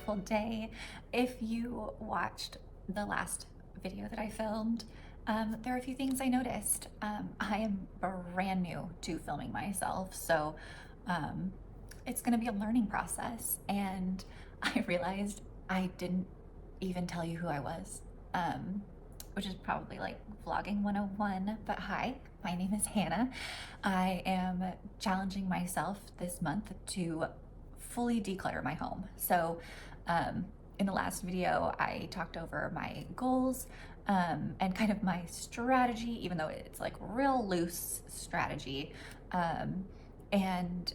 beautiful day. If you watched the last video that I filmed, there are a few things I noticed. I am brand new to filming myself, so it's going to be a learning process, and I realized I didn't even tell you who I was, which is probably like vlogging 101, but hi, my name is Hannah. I am challenging myself this month to fully declutter my home. So in the last video, I talked over my goals and kind of my strategy, even though it's like real loose strategy. And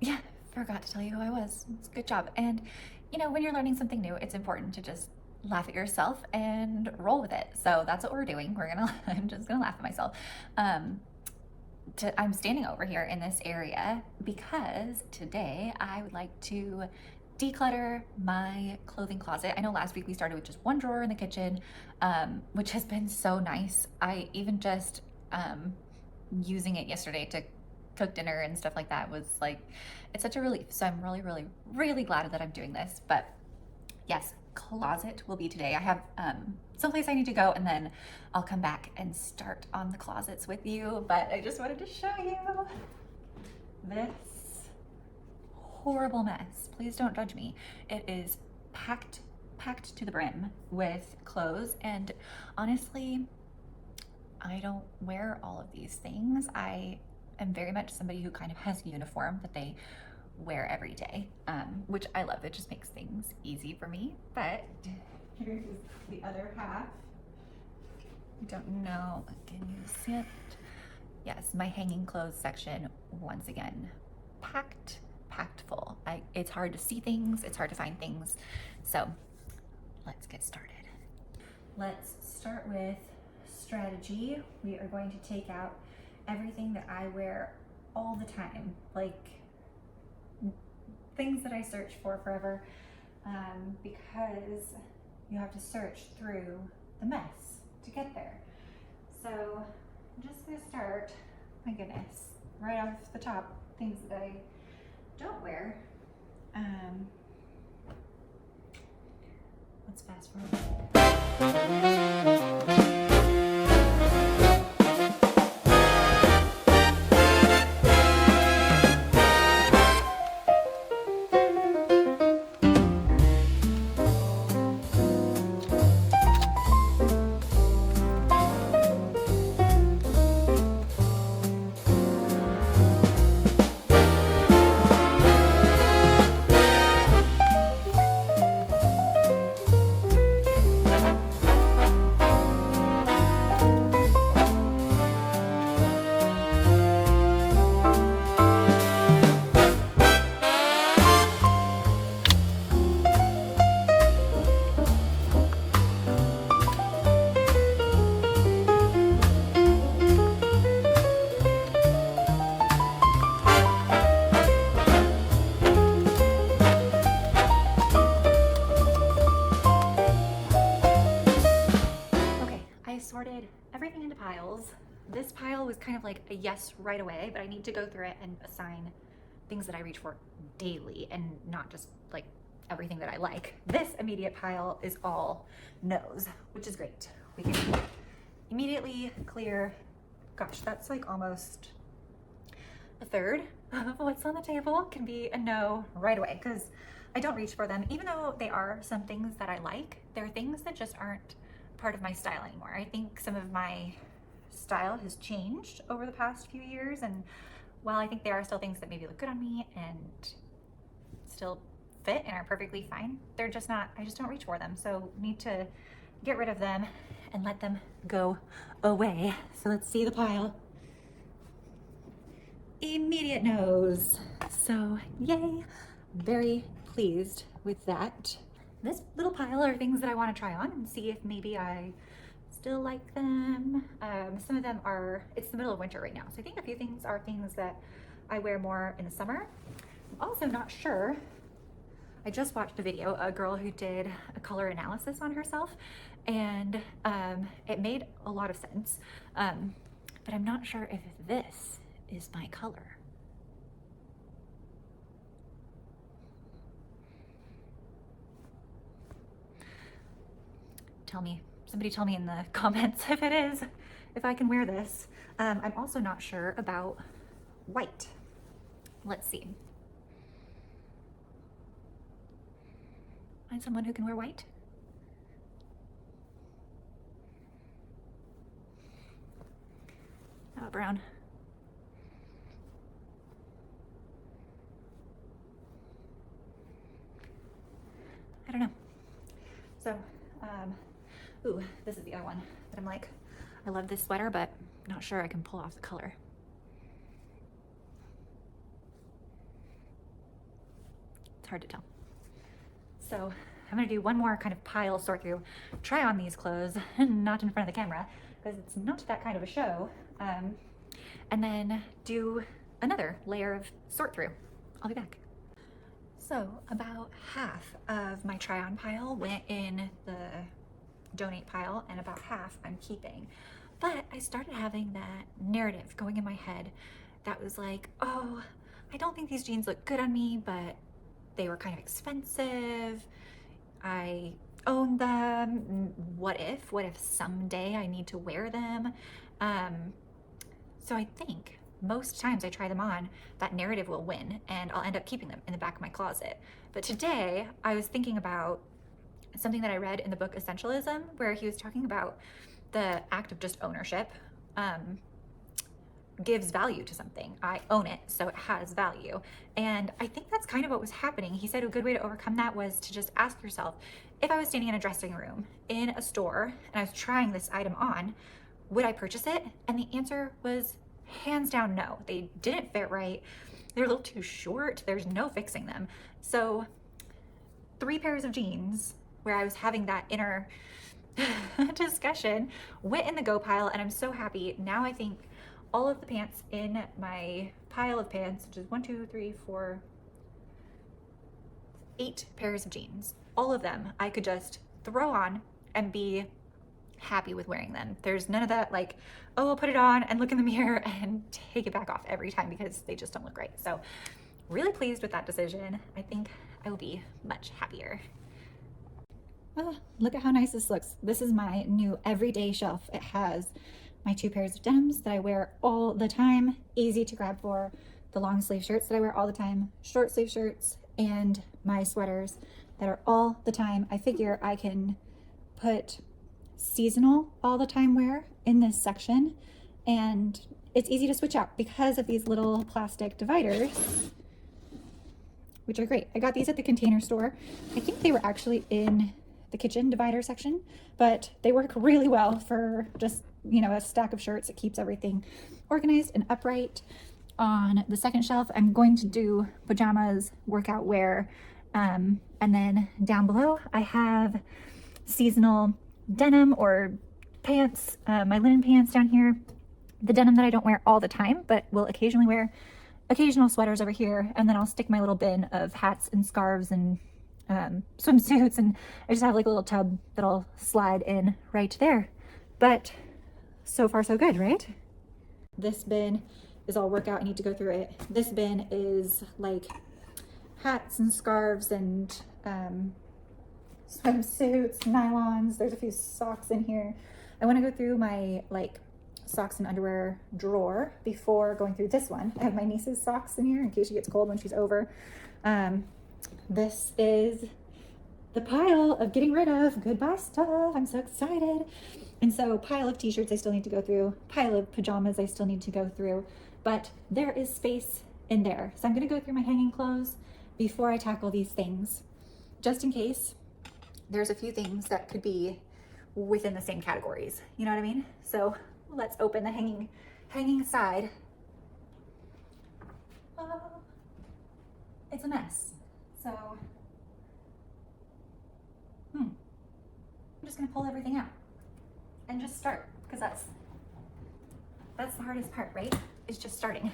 yeah, forgot to tell you who I was. It's a good job. And you know, when you're learning something new, it's important to just laugh at yourself and roll with it. So that's what we're doing. I'm just gonna laugh at myself. I'm standing over here in this area because today I would like to declutter my clothing closet. I know last week we started with just one drawer in the kitchen, which has been so nice. I even just using it yesterday to cook dinner and stuff like that was like, it's such a relief. So I'm really, really, really glad that I'm doing this. But yes, closet will be today. I have someplace I need to go, and then I'll come back and start on the closets with you. But I just wanted to show you this horrible mess. Please don't judge me. It is packed to the brim with clothes, and honestly, I don't wear all of these things. I am very much somebody who kind of has a uniform that they wear every day, which I love. It just makes things easy for me. But here's the other half. I don't know, can you see it? Yes, my hanging clothes section, once again, packed full. It's hard to see things, it's hard to find things. So let's get started. Let's start with strategy. We are going to take out everything that I wear all the time, like things that I search for forever, because you have to search through the mess to get there. So I'm just gonna start, my goodness, right off the top, things that I don't wear. Let's fast forward. Sorted everything into piles. This pile was kind of like a yes right away, but I need to go through it and assign things that I reach for daily and not just like everything that I like. This immediate pile is all no's, which is great. We can immediately clear, gosh, that's like almost a third of what's on the table can be a no right away, because I don't reach for them. Even though they are some things that I like, they're things that just aren't part of my style anymore. I think some of my style has changed over the past few years, and while I think there are still things that maybe look good on me and still fit and are perfectly fine, they're just not, I just don't reach for them. So need to get rid of them and let them go away. So let's see the pile. Immediate no's. So yay, very pleased with that. This little pile are things that I want to try on and see if maybe I still like them. Some of them are, it's the middle of winter right now, so I think a few things are things that I wear more in the summer. I'm also not sure. I just watched a video, a girl who did a color analysis on herself, and it made a lot of sense, but I'm not sure if this is my color. somebody tell me in the comments if it is, if I can wear this. I'm also not sure about white. Let's see. Find someone who can wear white. How about brown? I don't know. So, ooh, this is the other one that I'm like, I love this sweater, but not sure I can pull off the color. It's hard to tell. So I'm gonna do one more kind of pile sort through, try on these clothes, not in front of the camera, because it's not that kind of a show, and then do another layer of sort through. I'll be back. So about half of my try on pile went in the donate pile and about half I'm keeping. But I started having that narrative going in my head that was like, oh, I don't think these jeans look good on me, but they were kind of expensive. I own them. What if someday I need to wear them? So I think most times I try them on, that narrative will win and I'll end up keeping them in the back of my closet. But today I was thinking about something that I read in the book Essentialism, where he was talking about the act of just ownership gives value to something. I own it, so it has value. And I think that's kind of what was happening. He said a good way to overcome that was to just ask yourself, if I was standing in a dressing room in a store and I was trying this item on, would I purchase it? And the answer was hands down no. They didn't fit right. They're a little too short. There's no fixing them. So 3 pairs of jeans where I was having that inner discussion went in the go pile, and I'm so happy. Now I think all of the pants in my pile of pants, which is 1, 2, 3, 4, 8 pairs of jeans, all of them I could just throw on and be happy with wearing them. There's none of that like, oh, I'll put it on and look in the mirror and take it back off every time because they just don't look right. So really pleased with that decision. I think I will be much happier. Oh, look at how nice this looks. This is my new everyday shelf. It has my 2 pairs of denims that I wear all the time, easy to grab for, the long sleeve shirts that I wear all the time, short sleeve shirts, and my sweaters that are all the time. I figure I can put seasonal all the time wear in this section, and it's easy to switch out because of these little plastic dividers, which are great. I got these at the Container Store. I think they were actually in the kitchen divider section, but they work really well for just, you know, a stack of shirts. It keeps everything organized and upright. On the second shelf, I'm going to do pajamas, workout wear, and then down below I have seasonal denim or pants, my linen pants down here, the denim that I don't wear all the time but will occasionally wear, occasional sweaters over here, and then I'll stick my little bin of hats and scarves and swimsuits, and I just have like a little tub that I'll slide in right there. But so far so good, right? This bin is all workout. I need to go through it. This bin is like hats and scarves and swimsuits, nylons. There's a few socks in here. I want to go through my like socks and underwear drawer before going through this one. I have my niece's socks in here in case she gets cold when she's over. This is the pile of getting rid of goodbye stuff. I'm so excited. And so pile of t-shirts I still need to go through, pile of pajamas I still need to go through, but there is space in there. So I'm going to go through my hanging clothes before I tackle these things, just in case there's a few things that could be within the same categories. You know what I mean? So let's open the hanging side. It's a mess. So I'm just gonna pull everything out and just start, because that's the hardest part, right? Is just starting.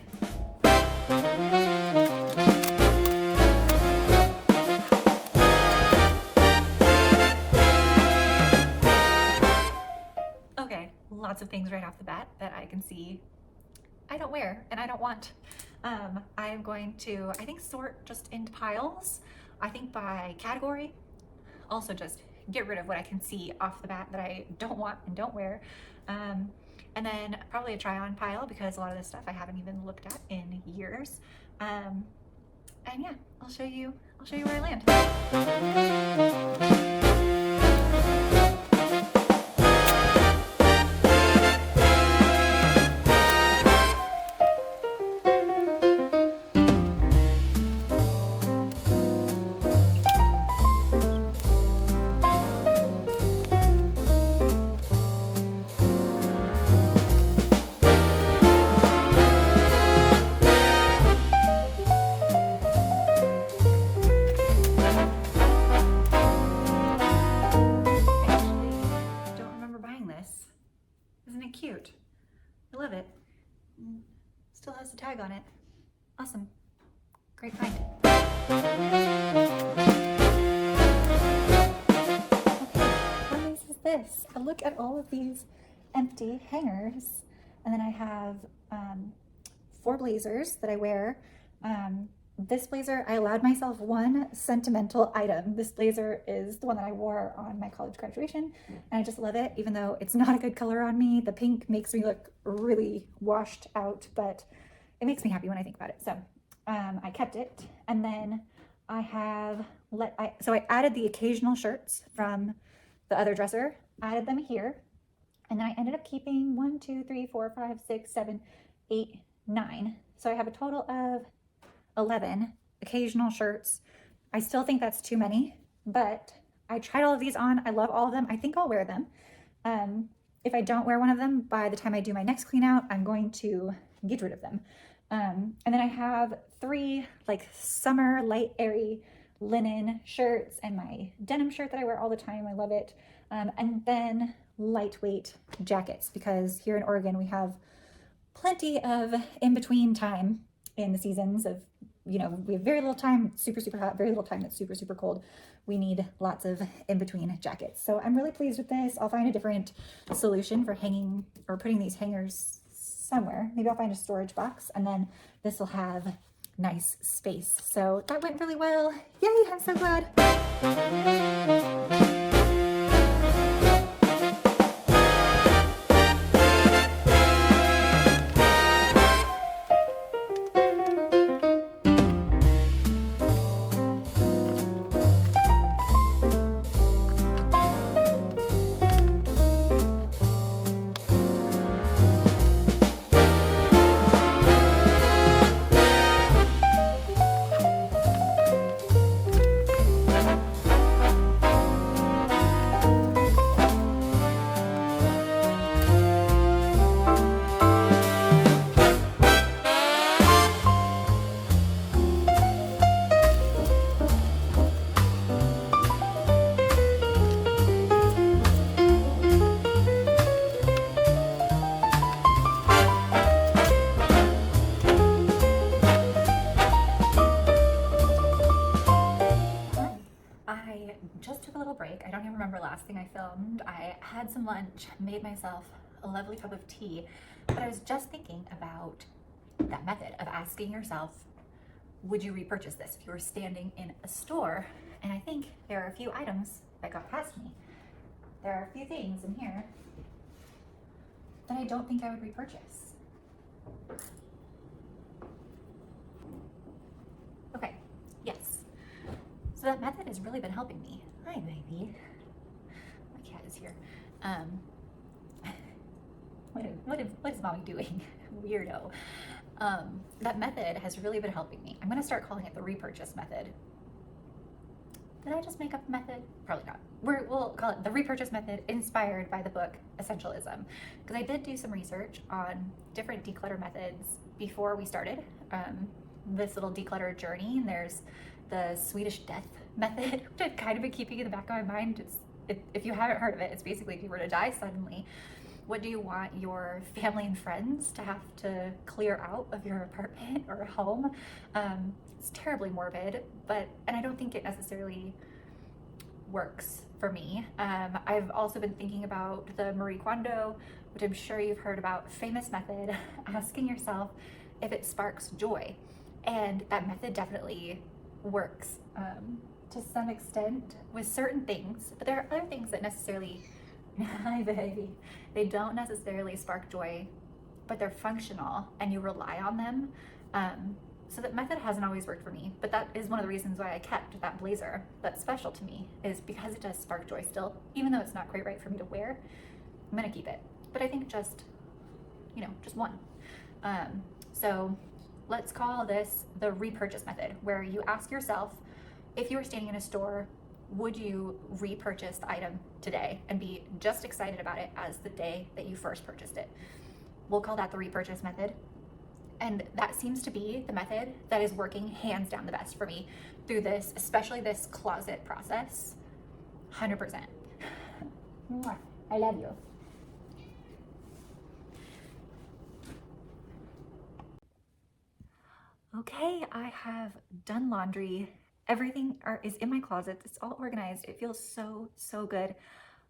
Okay, lots of things right off the bat that I can see I don't wear and I don't want. I am going to, I think, sort just into piles. I think by category, also just get rid of what I can see off the bat that I don't want and don't wear. And then probably a try on pile, because a lot of this stuff I haven't even looked at in years. And yeah, I'll show you where I land. Cute. I love it. Still has the tag on it. Awesome. Great find. Okay, what nice is this? A look at all of these empty hangers. And then I have 4 blazers that I wear. This blazer, I allowed myself one sentimental item. This blazer is the one that I wore on my college graduation, and I just love it, even though it's not a good color on me. The pink makes me look really washed out, but it makes me happy when I think about it. So I kept it. And then I have so I added the occasional shirts from the other dresser, added them here, and then I ended up keeping 1, 2, 3, 4, 5, 6, 7, 8, 9. So I have a total of 11 occasional shirts. I still think that's too many, but I tried all of these on. I love all of them. I think I'll wear them. If I don't wear one of them by the time I do my next clean out, I'm going to get rid of them. And then I have 3 like summer light airy linen shirts and my denim shirt that I wear all the time. I love it. And then lightweight jackets, because here in Oregon we have plenty of in-between time in the seasons of, you know, we have very little time, super, super hot, very little time that's super, super cold. We need lots of in-between jackets. So I'm really pleased with this. I'll find a different solution for hanging or putting these hangers somewhere. Maybe I'll find a storage box, and then this will have nice space. So that went really well. Yay, I'm so glad. Just took a little break. I don't even remember last thing I filmed. I had some lunch, made myself a lovely cup of tea, but I was just thinking about that method of asking yourself, would you repurchase this if you were standing in a store? And I think there are a few items that got past me. There are a few things in here that I don't think I would repurchase. Okay, yes. So that method has really been helping me. Hi, baby. My cat is here. What is mommy doing? Weirdo. That method has really been helping me. I'm gonna start calling it the repurchase method. Did I just make up a method? Probably not. We'll call it the repurchase method, inspired by the book Essentialism. Because I did do some research on different declutter methods before we started this little declutter journey. And there's the Swedish death method, which I've kind of been keeping in the back of my mind. If you haven't heard of it, it's basically if you were to die suddenly, what do you want your family and friends to have to clear out of your apartment or home? It's terribly morbid, and I don't think it necessarily works for me. I've also been thinking about the Marie Kondo, which I'm sure you've heard about, famous method, asking yourself if it sparks joy. And that method definitely works to some extent with certain things, but there are other things that necessarily, hi baby, they don't necessarily spark joy, but they're functional and you rely on them. So that method hasn't always worked for me, but that is one of the reasons why I kept that blazer that's special to me, is because it does spark joy still, even though it's not quite right for me to wear. I'm gonna keep it, but I think just, you know, just one. So let's call this the repurchase method, where you ask yourself, if you were standing in a store, would you repurchase the item today and be just excited about it as the day that you first purchased it? We'll call that the repurchase method. And that seems to be the method that is working hands down the best for me through this, especially this closet process. 100%. I love you. Okay, I have done laundry. Everything is in my closet. It's all organized. It feels so, so good.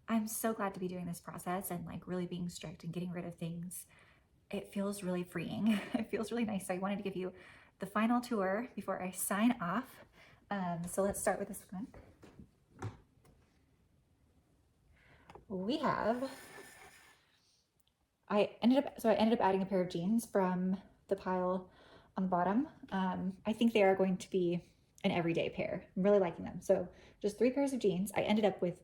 I'm so glad to be doing this process and like really being strict and getting rid of things. It feels really freeing. It feels really nice. So I wanted to give you the final tour before I sign off. So let's start with this one. I ended up adding a pair of jeans from the pile on the bottom. I think they are going to be an everyday pair. I'm really liking them. So just 3 pairs of jeans. I ended up with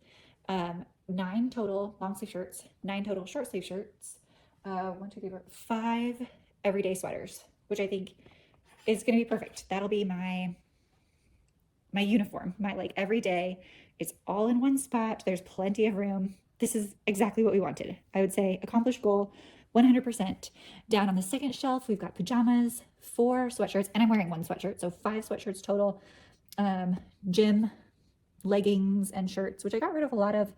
9 total long sleeve shirts, 9 total short sleeve shirts, 1, 2, 3, 4, 5 everyday sweaters, which I think is going to be perfect. That'll be my uniform, my like every day. It's all in one spot. There's plenty of room. This is exactly what we wanted. I would say accomplished goal 100%. Down on the second shelf, we've got pajamas, 4 sweatshirts, and I'm wearing 1 sweatshirt, so 5 sweatshirts total. Gym leggings and shirts, which I got rid of a lot of,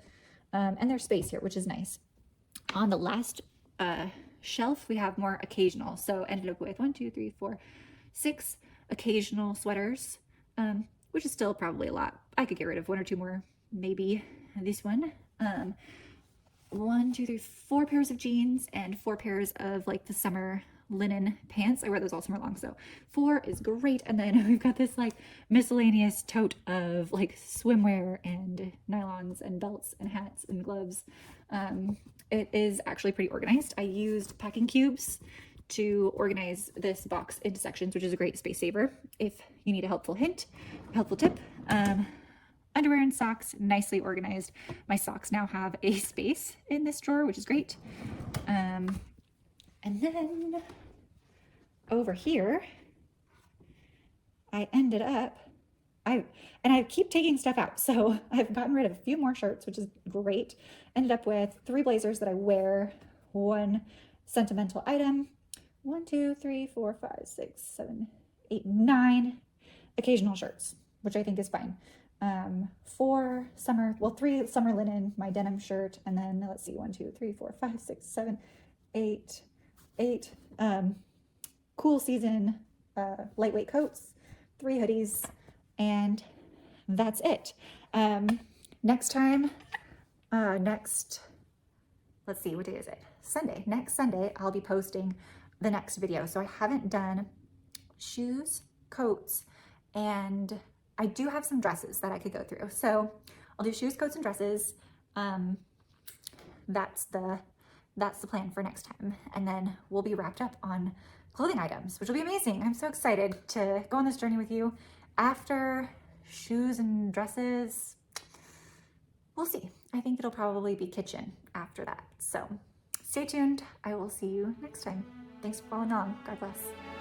and there's space here, which is nice. On the last shelf, we have more occasional. So ended up with 1, 2, 3, 4, 6 occasional sweaters, which is still probably a lot. I could get rid of 1 or 2 more, maybe this one. 1, 2, 3, 4 pairs of jeans and 4 pairs of like the summer linen pants. I wear those all summer long, so 4 is great. And then we've got this like miscellaneous tote of like swimwear and nylons and belts and hats and gloves. It is actually pretty organized. I used packing cubes to organize this box into sections, which is a great space saver if you need a helpful tip. Underwear and socks, nicely organized. My socks now have a space in this drawer, which is great. And then over here, I ended up, I keep taking stuff out. So I've gotten rid of a few more shirts, which is great. Ended up with 3 blazers that I wear, 1 sentimental item, 1, 2, 3, 4, 5, 6, 7, 8, 9 occasional shirts, which I think is fine. 3 summer linen, my denim shirt, and then let's see, 1, 2, 3, 4, 5, 6, 7, 8 cool season lightweight coats, 3 hoodies, and that's it. Next time, let's see, what day is it? Sunday. Next Sunday, I'll be posting the next video. So I haven't done shoes, coats, and I do have some dresses that I could go through. So I'll do shoes, coats, and dresses. That's the plan for next time. And then we'll be wrapped up on clothing items, which will be amazing. I'm so excited to go on this journey with you. After shoes and dresses, we'll see. I think it'll probably be kitchen after that. So stay tuned. I will see you next time. Thanks for following along. God bless.